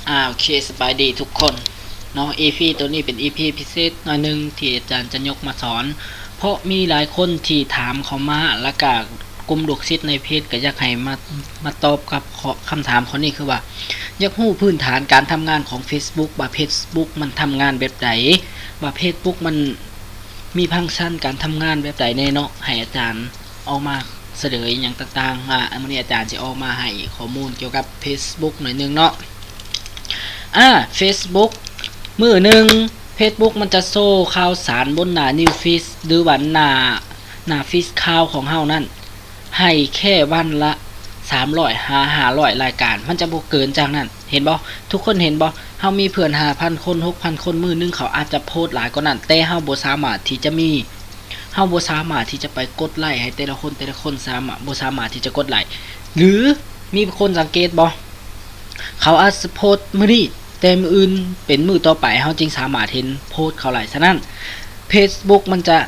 โอเคสบายดีทุกคนเนาะ EP ตัวนี้เป็น EP พิเศษหน่อยนึงที่อาจารย์จะยกมาสอนเพราะมีหลายคนที่ถามเขามาแล้วก็กลุ่มลูกศิษย์ในเพจก็อยากให้มาตอบกับคำถามเขานี่คือว่าอยากรู้พื้นฐานการทำงานของ Facebook ว่า Facebook มันทำงานแบบไหนว่า Facebook มันมีฟังก์ชันการทำงานแบบไหนแน่เนาะให้อาจารย์ออกมาเสนออย่างต่างๆวันนี้อาจารย์จะออกมาให้ข้อมูลเกี่ยวกับ Facebook หน่อยนึงเนาะFacebook มือหนึ่ง Facebook มันจะโซ่ข่าวสารบนหน้า New Feed หรือว่าหน้าฟีดข่าวของเฮานั่นให้แค่วันละ300 500รายการมันจะบ่เกินจากนั้นเห็นบ่ทุกคนเห็นบ่เฮามีเพื่อน 5,000 คน 6,000 คนมือนึงเขาอาจจะโพสต์หลายกว่านั้นแต่เฮาบ่สามารถที่จะไปกดไลค์ให้แต่ละคนบ่สามารถที่จะกดไลค์หรือมีคนสังเกตบ่เขาอาจจะโพสต์มื้อนี้แต่มื้ออื่นเป็นมื้อต่อไปเฮาจึงสามารถเห็นโพสต์เขาหลายฉะนั้น Facebook มันจะ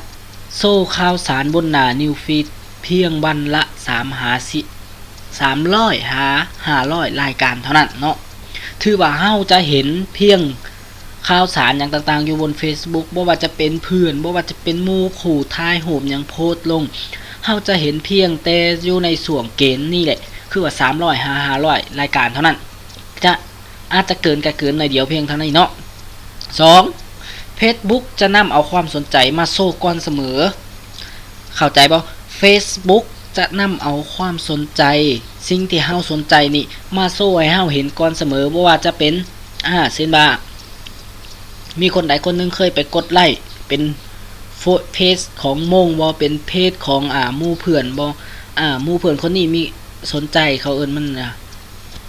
โซ่ข่าวสารบนหน้า New Feed เพียงวันละ300หา500รายการเท่านั้นเนาะถือว่าเฮาจะเห็นเพียงข่าวสารอย่างต่างๆอยู่บน Facebook บ่ว่าจะเป็นเพื่อนบ่ว่าจะเป็นหมู่คู่ถ่ายรูปหยังโพสต์ลงเฮาจะเห็นเพียงแต่อยู่ในส่วนเกณฑ์นี่แหละคือว่า300หา500รายการเท่านั้นจะอาจจะเกินก็เกินหน่อยเดียวเพียงเท่านั้นเนาะ2 Facebook จะนำเอาความสนใจมาโซ่ก่อนเสมอเข้าใจบ่ Facebook จะนำเอาความสนใจสิ่งที่เฮาสนใจนี่มาโซ่ให้เฮาเห็นก่อนเสมอบ่ว่าจะเป็นเช่นว่ามีคนใดคนหนึงเคยไปกดไลค์เป็นเพจของมงบ่เป็นเพจของหมู่เพื่อนบ่หมู่เพื่อนคนนี้มีสนใจเขาเอิ้นมัน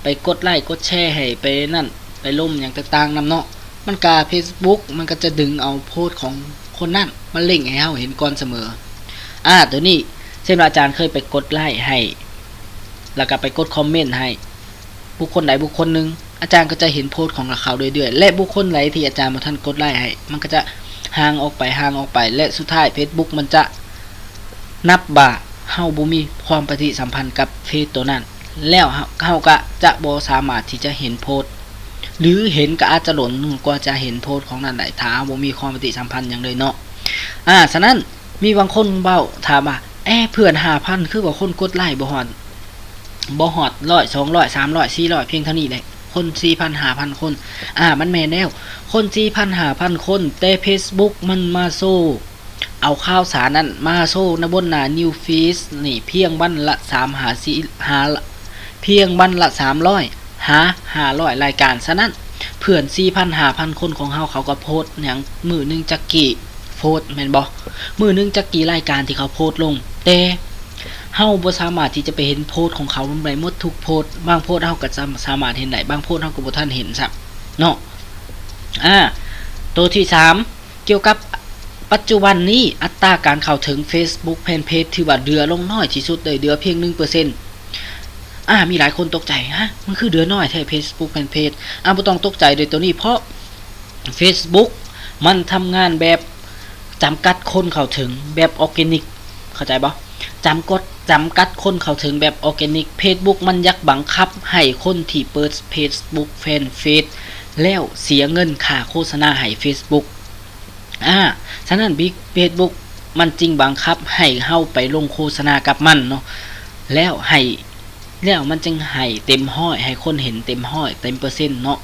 ไปกดไลค์กดแชร์ให้ไปนั่นไปล่มอย่างต่างๆนำเนาะมันก็ Facebook มันก็จะดึงเอาโพสต์ของคนนั้นมาเล่งให้เฮาเห็นก่อนเสมอตัวนี้เช่นว่าอาจารย์เคยไปกดไลค์ให้แล้วก็ไปกดคอมเมนต์ให้บุคคลใดบุคคลหนึ่งอาจารย์ก็จะเห็นโพสต์ของเขาเรื่อยๆและบุคคลไหนที่อาจารย์บ่ทันกดไลค์ให้มันก็จะห่างออกไปและสุดท้าย Facebook มันจะนับว่าเฮาบ่มีความปฏิสัมพันธ์กับเพจตัวนั้นแล้วเฮาก็จะบ่สามารถที่จะเห็นโพสต์หรือเห็นก็อาจจะหล่นกว่าจะเห็นโพสต์ของนั้นได้ถ้าบ่มีความปฏิสัมพันธ์หยังเลยเนาะฉะนั้นมีบางคนเว้าถามว่าเพื่อน 5,000 คือว่าคนกดไลค์บ่ฮอด100 200 300 400เพียงเท่านี้แหละคน 4,000 5,000 คนมันแม่นแล้วคน 4,000 5,000 คนแต่ Facebook มันมาโซ่เอาข่าวสารนั้นมาโซ่ในบนหน้า New Feed นี่เพียงวันละ3หา4หาเพียงวันละ300หา500รายการฉะนั้นเพื่อน 4,000 5,000 คนของเฮาเขาก็โพสต์หยังมื้อนึงจักกี่โพสต์แม่นบ่มื้อนึงจักกี่รายการที่เขาโพสต์ลงแต่เฮาบ่สามารถที่จะไปเห็นโพสต์ของเขาได้หมดทุกโพสต์บางโพสต์เฮาก็สามารถเห็นได้บางโพสต์เฮาก็บ่ทันเห็นซับเนาะตัวที่3เกี่ยวกับปัจจุบันนี้อัตราการเข้าถึง Facebook Fanpage ถือว่าเดือลงน้อยที่สุดเลยเดือเพียง 1% มีหลายคนตกใจมันคือเดือน้อยแท้ Facebook Fanpage บ่ต้องตกใจโดยตัวนี้เพราะ Facebook มันทำงานแบบจำกัดคนเข้าถึงแบบออร์แกนิกเข้าใจบ่จำกัดคนเข้าถึงแบบออร์แกนิก Facebook มันยักบังคับให้คนที่เปิด Facebook Fanpage แล้วเสียเงินค่าโฆษณาให้ Facebook ฉะนั้น Facebook มันจริงบังคับให้เฮาไปลงโฆษณากับมันเนาะแล้วมันจึงให้เต็มห้อยให้คนเห็นเต็มห้อยเต็มเปอร์เซ็นต์เนาะ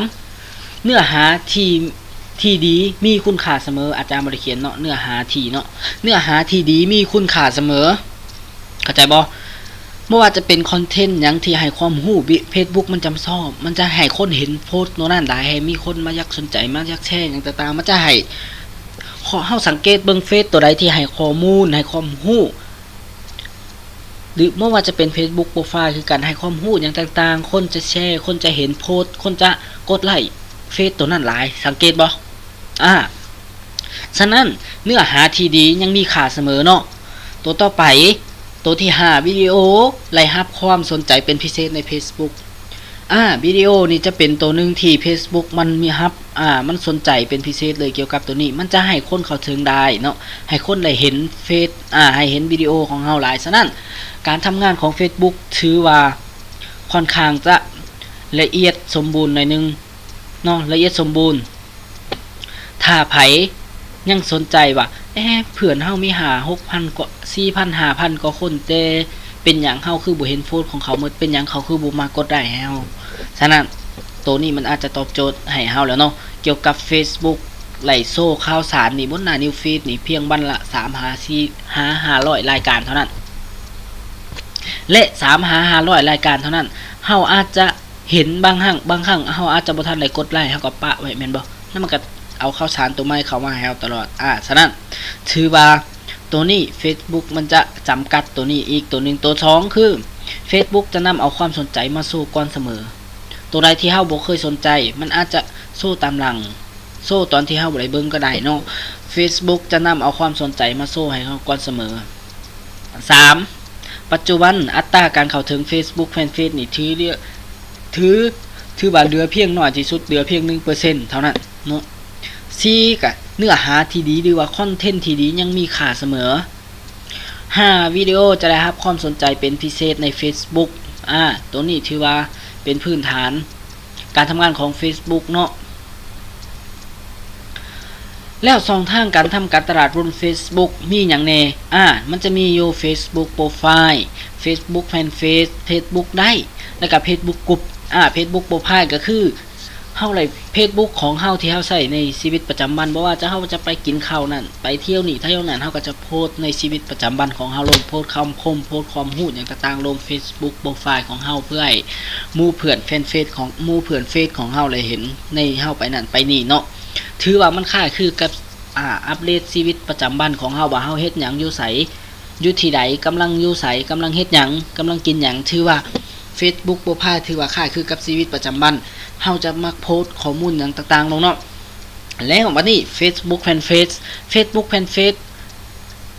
3เนื้อหาที่ดีมีคุณค่าเสมออาจารย์บ่ได้เขียนเนาะเนื้อหาที่ดีมีคุณค่าเสมอเข้าใจบ่บ่ว่าจะเป็นคอนเทนต์หยังที่ให้ความรู้ Facebook มันจำชอบมันจะให้คนเห็นโพสต์โน่นนั่นหลายให้มีคนมาอยากสนใจมาอยากแชร์หยังต่างๆมันจะให้เฮาสังเกตเบิ่งเฟซตัวใดที่ให้ข้อมูลให้ความรู้หรือไม่ว่าจะเป็น Facebook Profile คือการให้ความรู้อย่างต่างๆคนจะแชร์คนจะเห็นโพสต์คนจะกดไลค์เฟซตัวนั้นหลายสังเกตบ่ฉะนั้นเนื้อหาที่ดียังมีค่าเสมอเนาะตัวต่อไปตัวที่5วิดีโอไล่รับความสนใจเป็นพิเศษใน Facebook วิดีโอนี่จะเป็นตัวนึงที่ Facebook มันมีรับมันสนใจเป็นพิเศษเลยเกี่ยวกับตัวนี้มันจะให้คนเข้าถึงได้เนาะให้คนได้เห็นเฟซให้เห็นวิดีโอของเฮาหลายฉะนั้นการทำงานของ Facebook ถือว่าค่อนข้างจะ ละเอียดสมบูรณ์หน่อยนึงเนาะละเอียดสมบูรณ์ถ้าไผยังสนใจว่าเพื่อนเฮามีหา 6,000 กว่า 4,000 5,000 กว่าคนแต่เป็นหยังเฮาคือบ่เห็นโพสต์ของเขาหมดเป็นหยังเขาคือบ่มากดได้ให้เฮาฉะนั้นตัวนี้มันอาจจะตอบโจทย์ให้เฮาแล้วเนาะเกี่ยวกับ Facebook ไลฟ์โซ่ข่าวสารนี่บนหน้านิวฟีดนี่เพียงวันละ500รายการเท่านั้นและ500รายการเท่านั้นเฮาอาจจะเห็นบางครั้งเฮาอาจจะบ่ทันได้กดไลค์เฮาก็ปะไว้แม่นบ่นั่นมันก็เอาข่าวสารตัวใหม่เข้ามาให้เราตลอดฉะนั้นถือว่าตัวนี้ Facebook มันจะจำกัดตัวนี้อีกตัวนึงตัว2คือ Facebook จะนำเอาความสนใจมาสู่ก่อนเสมอตัวใดที่เฮาบ่เคยสนใจมันอาจจะโซ่ตามหลังโซ่ตอนที่เฮาบ่ได้เบิ่งก็ได้เนาะ Facebook จะนำเอาความสนใจมาโซ่ให้เฮาก่อนเสมอ3ปัจจุบันอัตราการเข้าถึง Facebook Fanpage นี่ถือว่าเหลือเพียงน้อยที่สุดเหลือเพียง 1% เท่านั้นเนาะ4ก็เนื้อหาที่ดีหรือว่าคอนเทนต์ที่ดียังมีค่าเสมอ5วิดีโอจะได้รับความสนใจเป็นพิเศษใน Facebook ตัวนี้ถือว่าเป็นพื้นฐานการทำงานของ Facebook เนาะแล้ว2ทางการทำการตลาดบน Facebook มีหยังแน่มันจะมีอยู่ Facebook Profile Facebook Fanpage Facebook ได้แล้วก็ Facebook Group Facebook Profile ก็คือเฮาไล่ Facebook ของเฮาที่เฮาใช้ในชีวิตประจำวันบ่ว่าเฮาจะไปกินข้าวนั่นไปเที่ยวนี่เที่ยวนั่นเฮาก็จะโพสต์ในชีวิตประจำวันของเฮาลงโพสต์คำคมโพสต์ความรู้หยังต่างๆลง Facebook Profile ของเฮาเพื่อให้หมู่เพื่อนแฟนเฟซของหมู่เพื่อนเฟซของเฮาได้เห็นในเฮาไปนั่นไปนี่เนาะถือว่ามันค่าคือกับอัปเดตชีวิตประจำวันของเฮาว่าเฮาเฮ็ดหยังอยู่ไสอยู่ที่ใดกำลังอยู่ไสกำลังเฮ็ดหยังกำลังกินหยังถือว่า Facebook Profile ถือว่าค่าคือกับชีวิตประจำวันเฮาจะมักโพสต์ข้อมูลหยังต่างๆลงเนาะแล้ววันนี้ Facebook Fanpage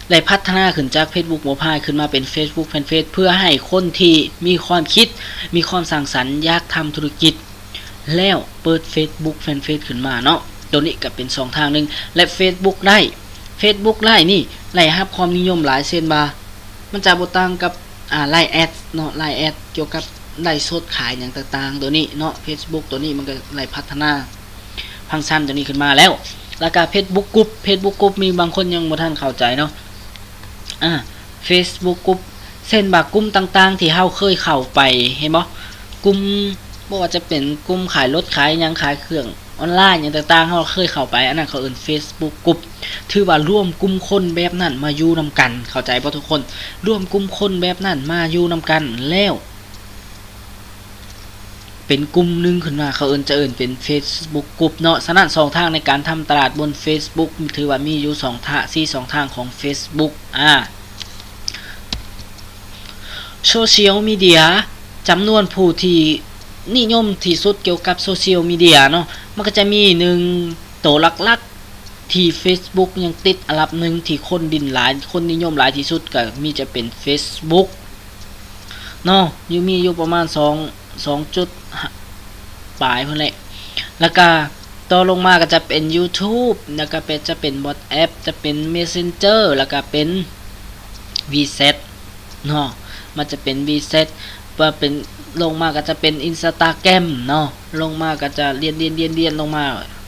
ได้พัฒนาขึ้นจาก Facebook Profile ขึ้นมาเป็น Facebook Fanpage เพื่อให้คนที่มีความคิดมีความสร้างสรรค์อยากทำธุรกิจแล้วเปิด Facebook Fanpage ขึ้นมาเนาะตัวนี้ก็เป็น2ทางนึงและ Facebook ได้ Facebook ไลน์นี่ได้รับความนิยมหลายเช่นว่ามันจะบ่ต่างกับไลน์แอดเนาะไลน์แอดเกี่ยวกับไลฟ์สดขายอย่างต่างๆตัวนี้เนาะ Facebook ตัวนี้มันก็ไล่พัฒนาฟังก์ชันตัวนี้ขึ้นมาแล้วก็ Facebook Group มีบางคนยังบ่ทันเข้าใจเนาะFacebook Group เช่นกลุ่มต่างๆที่เฮาเคยเข้าไปเห็นบ่กลุ่มบ่ว่าจะเป็นกลุ่มขายรถขายหยังขายเครื่องออนไลน์อย่างต่างๆเฮาเคยเข้าไปอันนั้นเขาเอิ้น Facebook Group ถือว่าร่วมกลุ่มคนแบบนั้นมาอยู่นำกันเข้าใจบ่ทุกคนร่วมกลุ่มคนแบบนั้นมาอยู่นำกันแล้วเป็นกลุ่มนึงขึ้นมาเขาจะเอิ้นเป็น Facebook Group เนาะฉะนั้น2ทางในการทำตลาดบน Facebook ถือว่ามีอยู่2ทางของ Facebookโซเชียลมีเดียจำนวนผู้ที่นิยมที่สุดเกี่ยวกับโซเชียลมีเดียเนาะมันก็จะมี1ตัวหลักๆที่ Facebook ยังติดอันดับ1ที่คนนิยมหลายที่สุดก็มีจะเป็น Facebook เนาะมีอยู่ประมาณ2จุดปลายพุ่นแหละแล้วก็ต่อลงมาก็จะเป็น YouTube แล้วก็จะเป็น WhatsApp จะเป็น Messenger แล้วก็เป็น WeChat เนาะมันจะเป็น WeChat ว่าเป็นลงมาก็จะเป็น Instagram เนาะลงมาก็จะเรียนลงมา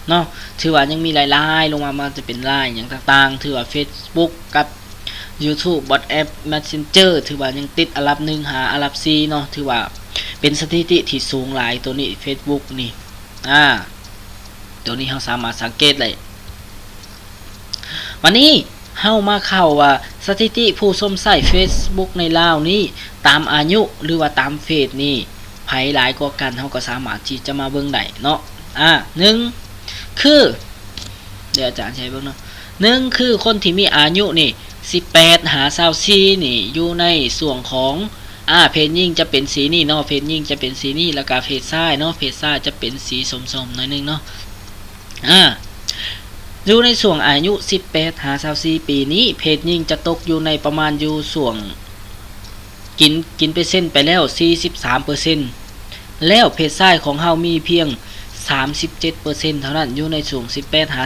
เนาะถือว่ายังมีหลายๆลงมามันจะเป็น LINE อย่างต่างๆถือว่า Facebook กับ YouTube WhatsApp Messenger ถือว่ายังติดอันดับ1หาอันดับ4เนาะถือว่าเป็นสถิติที่สูงหลายตัวนี้ Facebook นี่ตัวนี้เราสามารถสังเกตเลยวันนี้เฮามาเข้าว่าสถิติผู้ชมใช้ Facebook ในลาวนี้ตามอายุหรือว่าตามเฟซนี่ไผหลายกว่ากันเฮาก็สามารถที่จะมาเบิ่งได้เนาะ1คือเดี๋ยวอาจารย์ใช้เบิ่งเนาะ1คือคนที่มีอายุนี่18หา24นี่อยู่ในส่วนของเพจยิ่งจะเป็นสีนี่เนาะเพจยิ่งจะเป็นสีนี่แล้วก็เพจซ้ายเนาะเพจซ้ายจะเป็นสีส้มๆหน่อยนึงเนาะอยู่ในส่วนอายุ18หา24ปีนี้เพจยิ่งจะตกอยู่ในประมาณอยู่ส่วนกินเปอร์เซ็นต์ไปแล้ว 43% แล้วเพจซ้ายของเฮามีเพียง 37% เท่านั้นอยู่ในส่วน18หา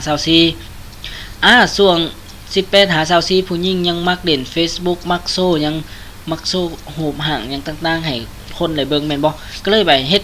24ส่วน18หา24ผู้หญิงยังมักเล่น Facebook มักโซโหบห่างอย่างต่างๆให้คนได้เบิ่งแม่นบ่ก็เลยไปเฮ็ด